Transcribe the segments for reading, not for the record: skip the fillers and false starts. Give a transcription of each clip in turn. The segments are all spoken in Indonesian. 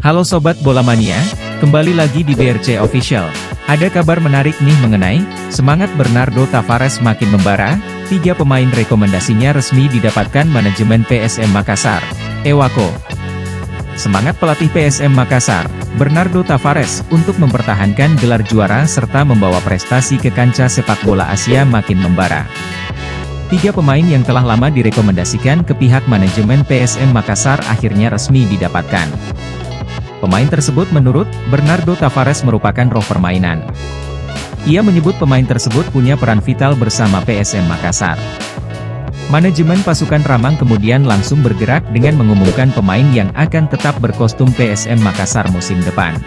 Halo Sobat Bola Mania, kembali lagi di BRC Official. Ada kabar menarik nih mengenai semangat Bernardo Tavares makin membara. 3 pemain rekomendasinya resmi didapatkan manajemen PSM Makassar. Ewako. Semangat pelatih PSM Makassar, Bernardo Tavares, untuk mempertahankan gelar juara serta membawa prestasi ke kancah sepak bola Asia makin membara. 3 pemain yang telah lama direkomendasikan ke pihak manajemen PSM Makassar akhirnya resmi didapatkan. Pemain tersebut menurut Bernardo Tavares merupakan roh permainan. Ia menyebut pemain tersebut punya peran vital bersama PSM Makassar. Manajemen pasukan Ramang kemudian langsung bergerak dengan mengumumkan pemain yang akan tetap berkostum PSM Makassar musim depan.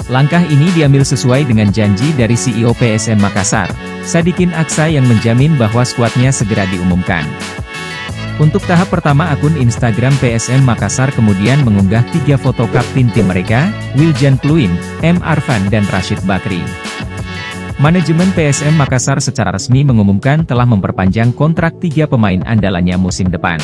Langkah ini diambil sesuai dengan janji dari CEO PSM Makassar, Sadikin Aksa, yang menjamin bahwa skuadnya segera diumumkan. Untuk tahap pertama, akun Instagram PSM Makassar kemudian mengunggah 3 foto kapten tim mereka, Wiljan Pluim, M. Arfan dan Rashid Bakri. Manajemen PSM Makassar secara resmi mengumumkan telah memperpanjang kontrak 3 pemain andalannya musim depan.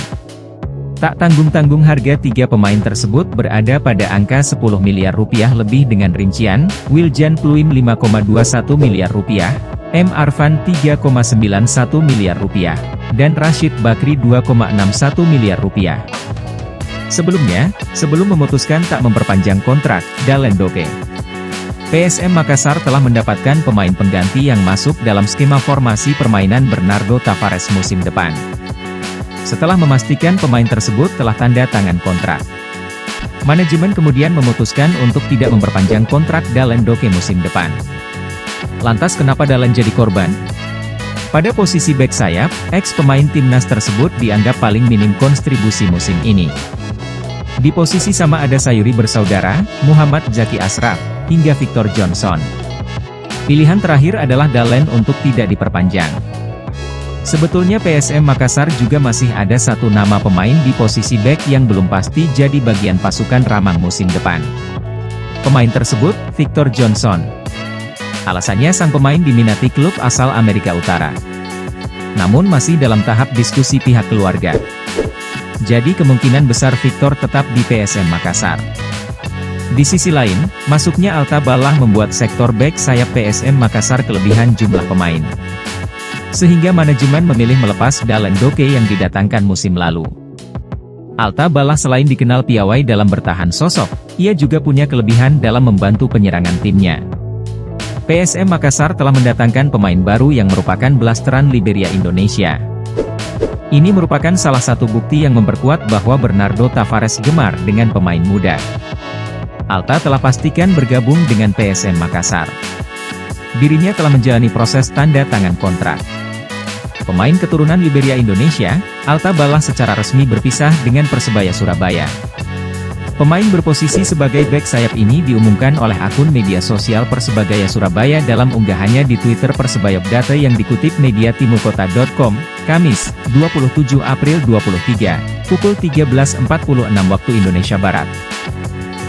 Tak tanggung-tanggung harga 3 pemain tersebut berada pada angka 10 miliar rupiah lebih dengan rincian, Wiljan Pluim 5,21 miliar rupiah, M. Arfan 3,91 miliar rupiah, dan Rashid Bakri 2,61 miliar rupiah. Sebelumnya, sebelum memutuskan tak memperpanjang kontrak Dalen Doke, PSM Makassar telah mendapatkan pemain pengganti yang masuk dalam skema formasi permainan Bernardo Tavares musim depan. Setelah memastikan pemain tersebut telah tanda tangan kontrak, manajemen kemudian memutuskan untuk tidak memperpanjang kontrak Dalen Doke musim depan. Lantas kenapa Dalen jadi korban? Pada posisi bek sayap, ex-pemain timnas tersebut dianggap paling minim kontribusi musim ini. Di posisi sama ada Sayuri bersaudara, Muhammad Zaki Ashraf, hingga Victor Johnson. Pilihan terakhir adalah Dalen untuk tidak diperpanjang. Sebetulnya PSM Makassar juga masih ada 1 nama pemain di posisi bek yang belum pasti jadi bagian pasukan Ramang musim depan. Pemain tersebut, Victor Johnson. Alasannya sang pemain diminati klub asal Amerika Utara. Namun masih dalam tahap diskusi pihak keluarga. Jadi kemungkinan besar Victor tetap di PSM Makassar. Di sisi lain, masuknya Alta Balah membuat sektor bek sayap PSM Makassar kelebihan jumlah pemain. Sehingga manajemen memilih melepas Dalen Doke yang didatangkan musim lalu. Alta Balah selain dikenal piawai dalam bertahan sosok, ia juga punya kelebihan dalam membantu penyerangan timnya. PSM Makassar telah mendatangkan pemain baru yang merupakan blasteran Liberia Indonesia. Ini merupakan salah satu bukti yang memperkuat bahwa Bernardo Tavares gemar dengan pemain muda. Alta telah pastikan bergabung dengan PSM Makassar. Dirinya telah menjalani proses tanda tangan kontrak. Pemain keturunan Liberia Indonesia, Alta Balah secara resmi berpisah dengan Persebaya Surabaya. Pemain berposisi sebagai bek sayap ini diumumkan oleh akun media sosial Persebaya Surabaya dalam unggahannya di Twitter Persebaya Data yang dikutip media timukota.com, Kamis, 27 April 2023, pukul 13.46 waktu Indonesia Barat.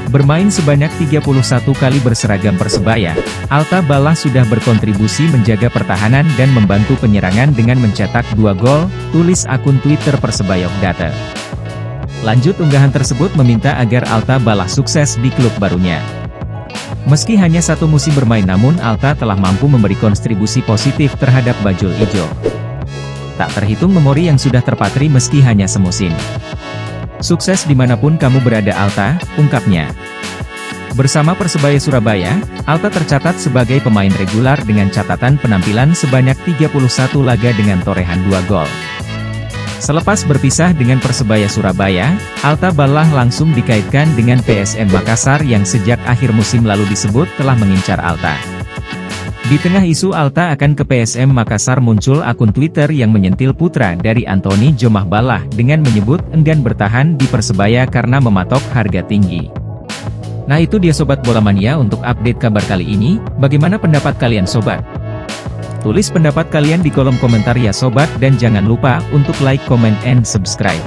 Bermain sebanyak 31 kali berseragam Persebaya, Alta Balah sudah berkontribusi menjaga pertahanan dan membantu penyerangan dengan mencetak 2 gol, tulis akun Twitter Persebaya Data. Lanjut unggahan tersebut meminta agar Alta Balah sukses di klub barunya. Meski hanya 1 musim bermain, namun Alta telah mampu memberi kontribusi positif terhadap Bajul Ijo. Tak terhitung memori yang sudah terpatri meski hanya semusim. Sukses dimanapun kamu berada Alta, ungkapnya. Bersama Persebaya Surabaya, Alta tercatat sebagai pemain regular dengan catatan penampilan sebanyak 31 laga dengan torehan 2 gol. Selepas berpisah dengan Persebaya Surabaya, Alta Balah langsung dikaitkan dengan PSM Makassar yang sejak akhir musim lalu disebut telah mengincar Alta. Di tengah isu Alta akan ke PSM Makassar, muncul akun Twitter yang menyentil putra dari Anthony Jomah Balah dengan menyebut enggan bertahan di Persebaya karena mematok harga tinggi. Nah itu dia Sobat Bola Mania untuk update kabar kali ini. Bagaimana pendapat kalian Sobat? Tulis pendapat kalian di kolom komentar ya Sobat, dan jangan lupa untuk like, comment, and subscribe.